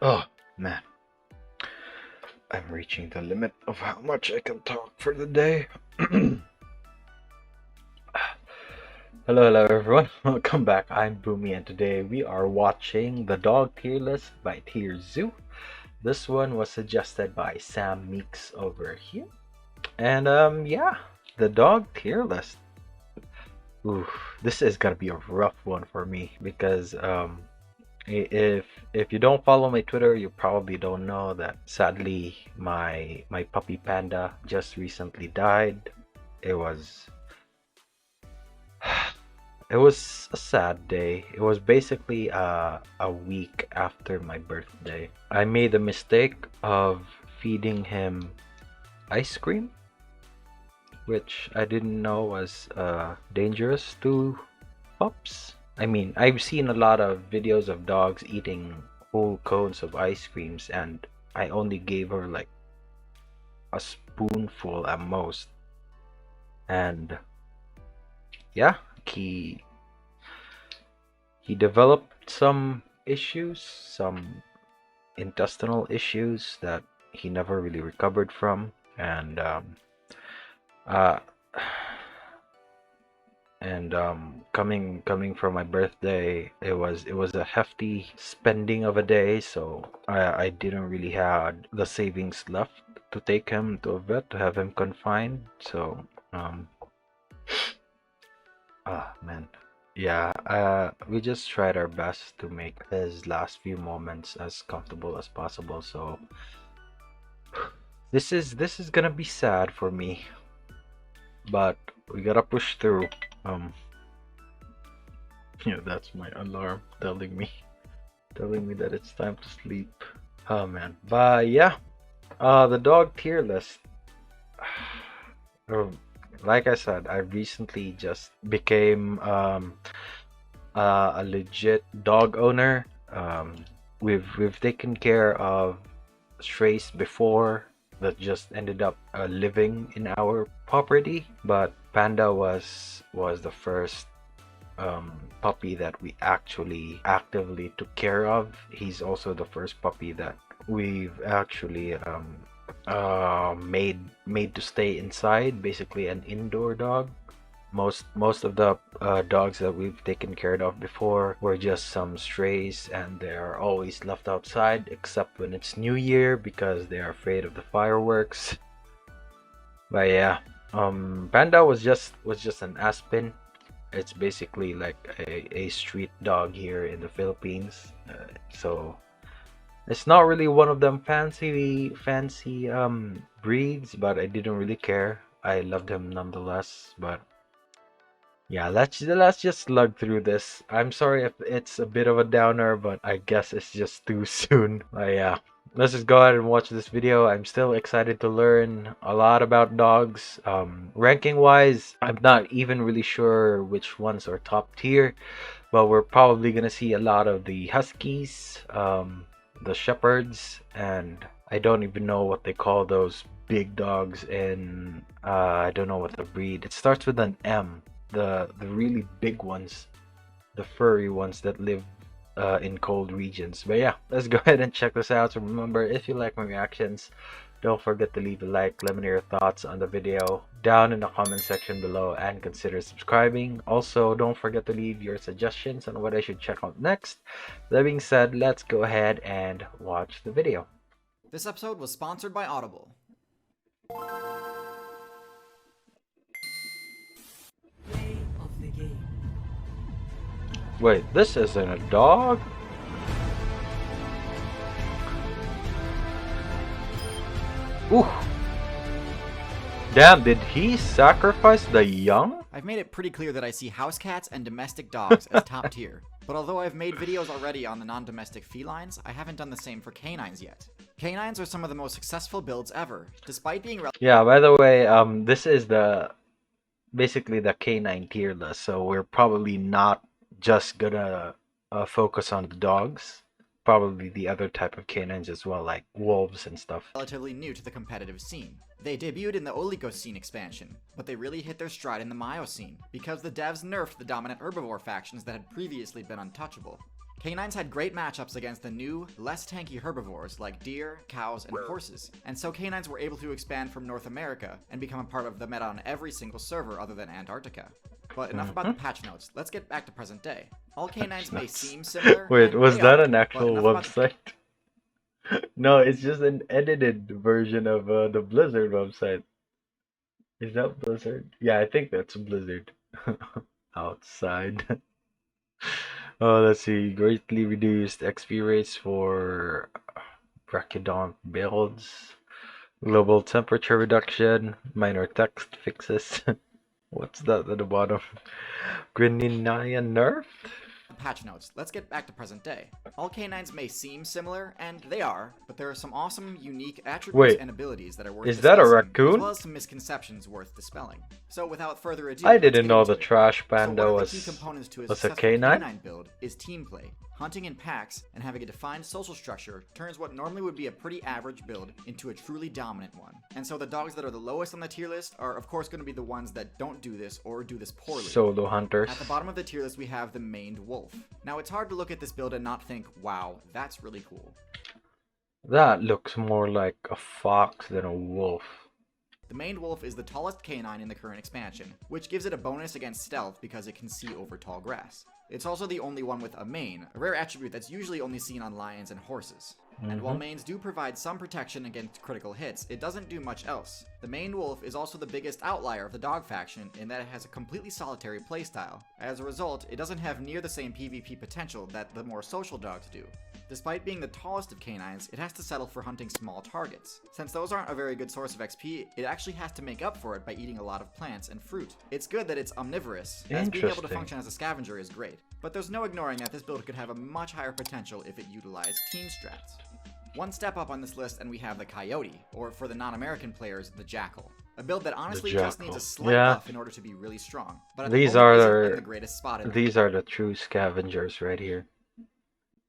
Oh man, I'm reaching the limit of how much I can talk for the day. Hello everyone. Welcome back. I'm Boomy, and today we are watching the dog tier list by TierZoo. This one was suggested by Sam Meeks over here. And yeah, the dog tier list. Oof, this is gonna be a rough one for me because if you don't follow my Twitter, you probably don't know that sadly my puppy Panda just recently died. It was it was a sad day. It was basically a week after my birthday. I made the mistake of feeding him ice cream, which I didn't know was dangerous to pups. I mean, I've seen a lot of videos of dogs eating whole cones of ice creams, and I only gave her like a spoonful at most. And yeah, he developed some issues, some intestinal issues that he never really recovered from, and uh, coming from my birthday, it was a hefty spending of a day, so I didn't really had the savings left to take him to a vet to have him confined. So man, yeah, we just tried our best to make his last few moments as comfortable as possible. So this is gonna be sad for me, but we gotta push through. um Yeah, that's my alarm telling me that it's time to sleep. Oh man. But yeah, the dog tier list. Um, like I said, I recently just became a legit dog owner. We've taken care of strays before that just ended up living in our property, but Panda was the first puppy that we actually actively took care of. He's also the first puppy that we've actually made to stay inside, basically an indoor dog. Most of the dogs that we've taken care of before were just some strays, and they're always left outside except when it's New Year because they're afraid of the fireworks. But yeah, Panda was just an Aspen. It's basically like a street dog here in the Philippines. So it's not really one of them fancy breeds, but I didn't really care. I loved him nonetheless. But yeah, let's just slug through this. I'm sorry if it's a bit of a downer, but I guess it's just too soon. But yeah, let's just go ahead and watch this video. I'm still excited to learn a lot about dogs. Ranking wise, I'm not even really sure which ones are top tier, but we're probably gonna see a lot of the Huskies, the Shepherds, and I don't even know what they call those big dogs in I don't know what the breed. It starts with an M. The really big ones, the furry ones that live in cold regions. But yeah, let's go ahead and check this out. So remember, if you like my reactions, don't forget to leave a like. Let me know your thoughts on the video down in the comment section below, and consider subscribing. Also, don't forget to leave your suggestions on what I should check out next. That being said, let's go ahead and watch the video. This episode was sponsored by Audible. Wait, this isn't a dog? Ooh. Damn, did he sacrifice the young? I've made it pretty clear that I see house cats and domestic dogs as top tier. But although I've made videos already on the non-domestic felines, I haven't done the same for canines yet. Canines are some of the most successful builds ever, despite being Yeah, by the way, this is basically the canine tier list, so we're probably not just gonna focus on the dogs. probably the other type of canines as well, like wolves and stuff. Relatively new to the competitive scene. They debuted in the Oligocene expansion, but they really hit their stride in the Miocene, because the devs nerfed the dominant herbivore factions that had previously been untouchable. Canines had great matchups against the new, less tanky herbivores like deer, cows, and horses, and so canines were able to expand from North America and become a part of the meta on every single server other than Antarctica. But enough about the patch notes, let's get back to present day. All canines may seem similar. Wait, and was they that are, an but actual enough about website? No, it's just an edited version of the Blizzard website. Is that Blizzard? Yeah, I think that's Blizzard. Outside. Oh, let's see. Greatly reduced XP rates for Brachydont builds. Global temperature reduction. Minor text fixes. What's that at the bottom? Greninja nerfed? patch notes, let's get back to present day. All canines may seem similar, and they are, but there are some awesome, unique attributes Wait, and abilities that are worth is that a discussing, raccoon? as well as some misconceptions worth dispelling. So without further ado, I let's didn't get know into the it. trash So panda one of the key components to a was a successful canine? build is team play. Hunting in packs and having a defined social structure turns what normally would be a pretty average build into a truly dominant one. And so the dogs that are the lowest on the tier list are of course going to be the ones that don't do this or do this poorly. Solo hunters. At the bottom of the tier list we have the maned wolf. Now it's hard to look at this build and not think, wow, that's really cool. That looks more like a fox than a wolf. The maned wolf is the tallest canine in the current expansion, which gives it a bonus against stealth because it can see over tall grass. It's also the only one with a mane, a rare attribute that's usually only seen on lions and horses. And while manes do provide some protection against critical hits, it doesn't do much else. The maned wolf is also the biggest outlier of the dog faction in that it has a completely solitary playstyle. As a result, it doesn't have near the same PvP potential that the more social dogs do. Despite being the tallest of canines, it has to settle for hunting small targets. Since those aren't a very good source of XP, it actually has to make up for it by eating a lot of plants and fruit. It's good that it's omnivorous, as being able to function as a scavenger is great, but there's no ignoring that this build could have a much higher potential if it utilized team strats. One step up on this list and we have the Coyote, or for the non-American players, the Jackal. A build that honestly just needs a slight buff in order to be really strong, but at These the moment isn't are in the greatest spot in these are the true scavengers right here.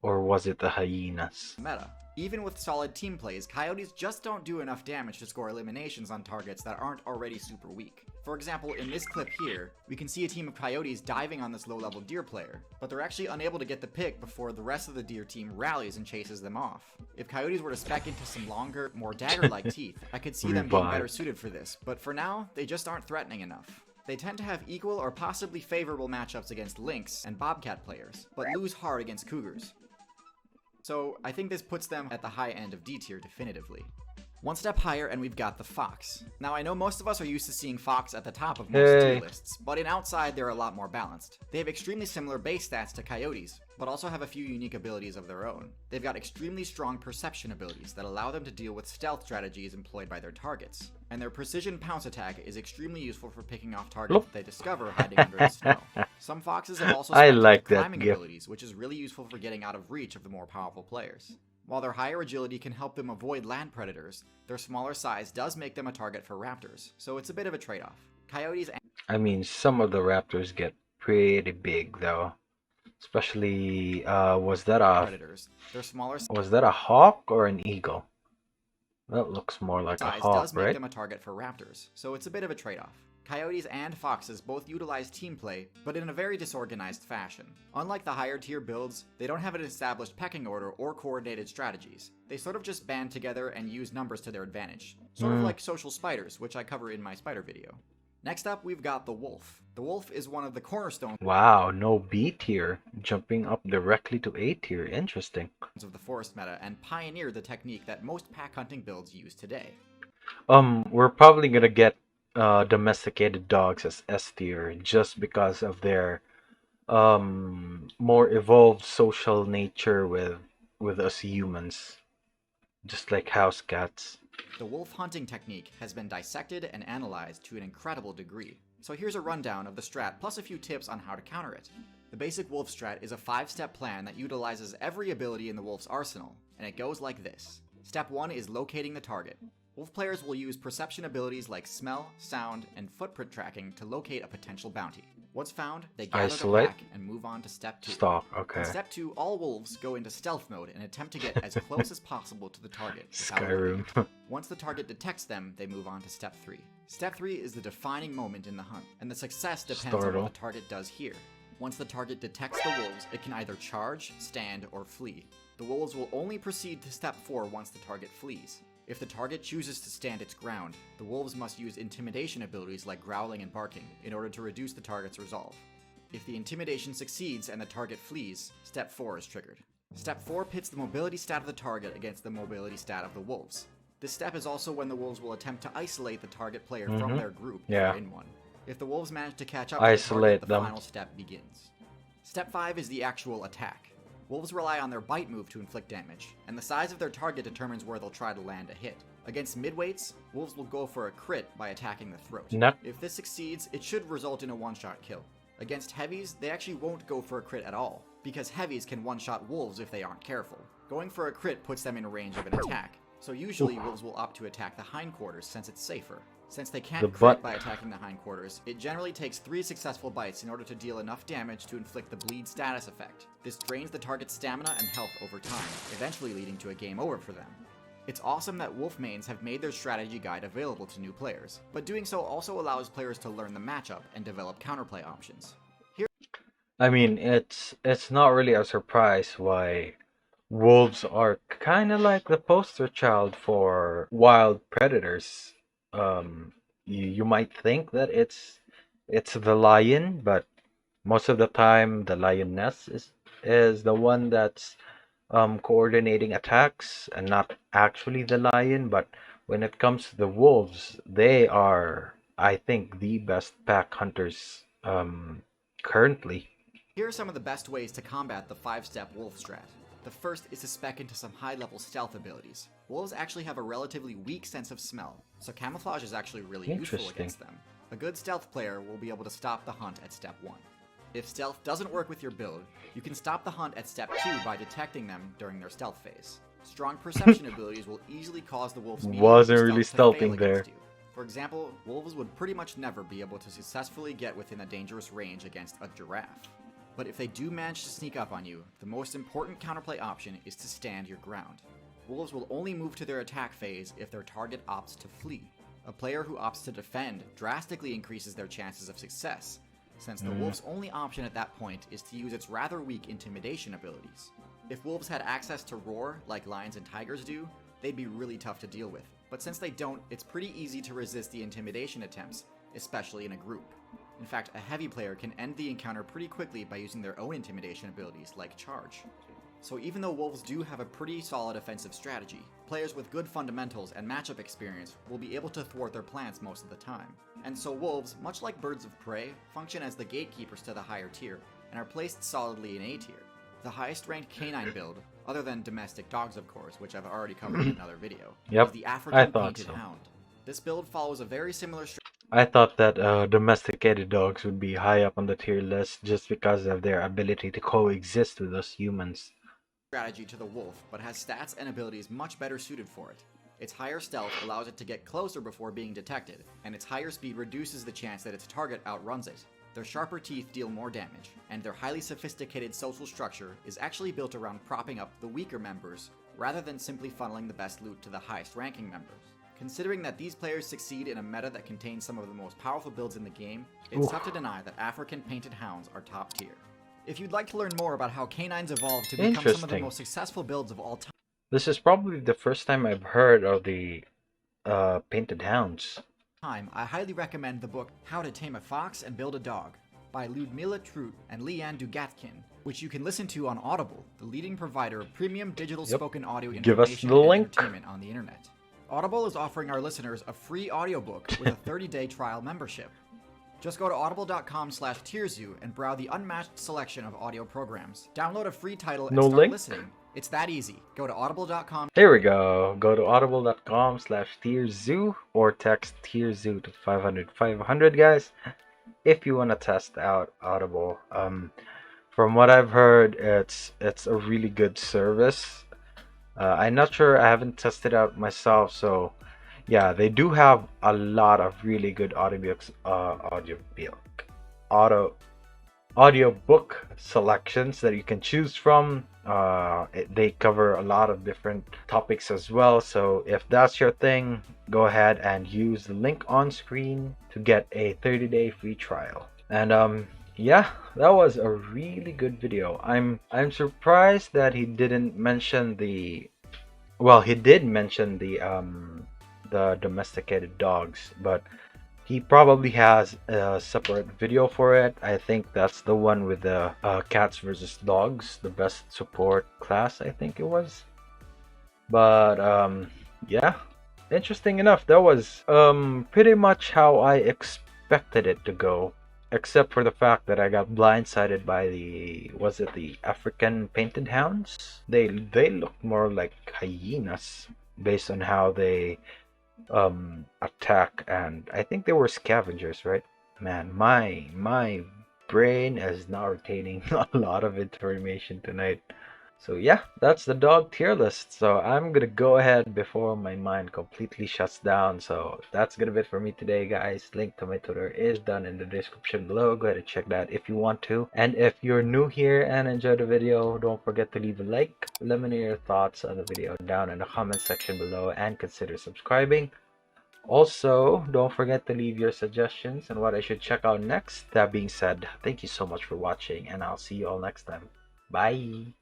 Or was it the hyenas? meta. Even with solid team plays, Coyotes just don't do enough damage to score eliminations on targets that aren't already super weak. For example, in this clip here, we can see a team of Coyotes diving on this low-level deer player, but they're actually unable to get the pick before the rest of the deer team rallies and chases them off. If Coyotes were to spec into some longer, more dagger-like teeth, I could see them being better suited for this, but for now, they just aren't threatening enough. They tend to have equal or possibly favorable matchups against lynx and bobcat players, but lose hard against cougars. So I think this puts them at the high end of D tier definitively. One step higher and we've got the fox. Now I know most of us are used to seeing fox at the top of most tier lists, but in outside they're a lot more balanced. They have extremely similar base stats to coyotes, but also have a few unique abilities of their own. They've got extremely strong perception abilities that allow them to deal with stealth strategies employed by their targets. And their precision pounce attack is extremely useful for picking off targets that they discover hiding under the snow. Some foxes have also climbing abilities, which is really useful for getting out of reach of the more powerful players. While their higher agility can help them avoid land predators, their smaller size does make them a target for raptors, so it's a bit of a trade-off. Coyotes and I mean, some of the raptors get pretty big though. Especially, was that predators. Their smaller was that a hawk or an eagle? That looks more like a hawk, does make right? them a target for raptors, so it's a bit of a trade-off. Coyotes and foxes both utilize team play, but in a very disorganized fashion. Unlike the higher tier builds, they don't have an established pecking order or coordinated strategies. They sort of just band together and use numbers to their advantage. Sort of like social spiders, which I cover in my spider video. Next up, we've got the wolf. The wolf is one of the cornerstones Wow, no B tier, jumping up directly to A tier. Interesting. of the forest meta and pioneered the technique that most pack hunting builds use today. We're probably gonna get domesticated dogs as S tier just because of their more evolved social nature with us humans, just like house cats. The wolf hunting technique has been dissected and analyzed to an incredible degree. So here's a rundown of the strat plus a few tips on how to counter it. The basic wolf strat is a 5-step plan that utilizes every ability in the wolf's arsenal, and it goes like this. Step 1 is locating the target. Wolf players will use perception abilities like smell, sound, and footprint tracking to locate a potential bounty. Once found, they gather the Isolate. pack and move on to step 2. Stop. In Okay. step 2, all wolves go into stealth mode and attempt to get as close as possible to the target without Skyrim. alerting. Once the target detects them, they move on to step 3. Step 3 is the defining moment in the hunt, and the success depends on Startle. what the target does here. Once the target detects the wolves, it can either charge, stand, or flee. The wolves will only proceed to step 4 once the target flees. If the target chooses to stand its ground, the wolves must use intimidation abilities like growling and barking in order to reduce the target's resolve. If the intimidation succeeds and the target flees, step 4 is triggered. Step 4 pits the mobility stat of the target against the mobility stat of the wolves. This step is also when the wolves will attempt to isolate the target player from their group if they're in one. If the wolves manage to catch up to the Isolate target, the them. final step begins. Step 5 is the actual attack. Wolves rely on their bite move to inflict damage, and the size of their target determines where they'll try to land a hit. Against midweights, wolves will go for a crit by attacking the throat. If this succeeds, it should result in a one-shot kill. Against heavies, they actually won't go for a crit at all, because heavies can one-shot wolves if they aren't careful. Going for a crit puts them in range of an attack, so usually wolves will opt to attack the hindquarters since it's safer. Since they can't crit by attacking the hindquarters, it generally takes 3 successful bites in order to deal enough damage to inflict the bleed status effect. This drains the target's stamina and health over time, eventually leading to a game over for them. It's awesome that wolf mains have made their strategy guide available to new players, but doing so also allows players to learn the matchup and develop counterplay options. I mean, it's not really a surprise why wolves are kind of like the poster child for wild predators. You might think that it's the lion, but most of the time the lioness is the one that's coordinating attacks and not actually the lion. But when it comes to the wolves, they are, I think, the best pack hunters currently. Here are some of the best ways to combat the 5-step wolf strat. The first is to spec into some high-level stealth abilities. Wolves actually have a relatively weak sense of smell, so camouflage is actually really useful against them. A good stealth player will be able to stop the hunt at step 1. If stealth doesn't work with your build, you can stop the hunt at step 2 by detecting them during their stealth phase. Strong perception abilities will easily cause the wolf's Wasn't really stealth to stealthing fail there. against you. For example, wolves would pretty much never be able to successfully get within a dangerous range against a giraffe. But if they do manage to sneak up on you, the most important counterplay option is to stand your ground. Wolves will only move to their attack phase if their target opts to flee. A player who opts to defend drastically increases their chances of success, since the wolf's only option at that point is to use its rather weak intimidation abilities. If wolves had access to roar, like lions and tigers do, they'd be really tough to deal with. But since they don't, it's pretty easy to resist the intimidation attempts, especially in a group. In fact, a heavy player can end the encounter pretty quickly by using their own intimidation abilities, like charge. So even though wolves do have a pretty solid offensive strategy, players with good fundamentals and matchup experience will be able to thwart their plans most of the time. And so wolves, much like birds of prey, function as the gatekeepers to the higher tier, and are placed solidly in A tier. The highest ranked canine build, other than domestic dogs of course, which I've already covered in another video, is the African Painted Hound. This build follows a very similar strategy. I thought that domesticated dogs would be high up on the tier list just because of their ability to coexist with us humans. Strategy to the wolf, but has stats and abilities much better suited for it. Its higher stealth allows it to get closer before being detected, and its higher speed reduces the chance that its target outruns it. Their sharper teeth deal more damage, and their highly sophisticated social structure is actually built around propping up the weaker members, rather than simply funneling the best loot to the highest ranking members. Considering that these players succeed in a meta that contains some of the most powerful builds in the game, it's tough to deny that African Painted Hounds are top tier. If you'd like to learn more about how canines evolved to become some of the most successful builds of all time, this is probably the first time I've heard of the Painted Hounds. I highly recommend the book How to Tame a Fox and Build a Dog by Ludmila Trut and Leanne Dugatkin, which you can listen to on Audible, the leading provider of premium digital spoken audio information and entertainment on the internet. Audible is offering our listeners a free audiobook with a 30-day trial membership. Just go to audible.com/TierZoo and browse the unmatched selection of audio programs. Download a free title and start listening. It's that easy. Go to audible.com. Here we go. Go to audible.com/TierZoo or text TierZoo to 500 guys if you want to test out Audible. From what I've heard, it's a really good service. I'm not sure. I haven't tested out myself, so yeah, they do have a lot of really good audiobooks. auto audiobook selections that you can choose from. They cover a lot of different topics as well. So if that's your thing, go ahead and use the link on screen to get a 30-day free trial. And yeah, that was a really good video. I'm surprised that he didn't mention the well, he did mention the domesticated dogs, but he probably has a separate video for it. I think that's the one with the cats versus dogs, the best support class, I think it was. But yeah, interesting enough, that was pretty much how I expected it to go, except for the fact that I got blindsided by the was it the African painted hounds? They look more like hyenas based on how they attack, and I think they were scavengers, right? Man, my brain is not retaining a lot of information tonight. So yeah, that's the dog tier list. So I'm gonna go ahead before my mind completely shuts down. So that's gonna be it for me today, guys. Link to my Twitter is down in the description below. Go ahead and check that if you want to. And if you're new here and enjoyed the video, don't forget to leave a like. Let me know your thoughts on the video down in the comment section below, and consider subscribing. Also, don't forget to leave your suggestions on what I should check out next. That being said, thank you so much for watching, and I'll see you all next time. Bye!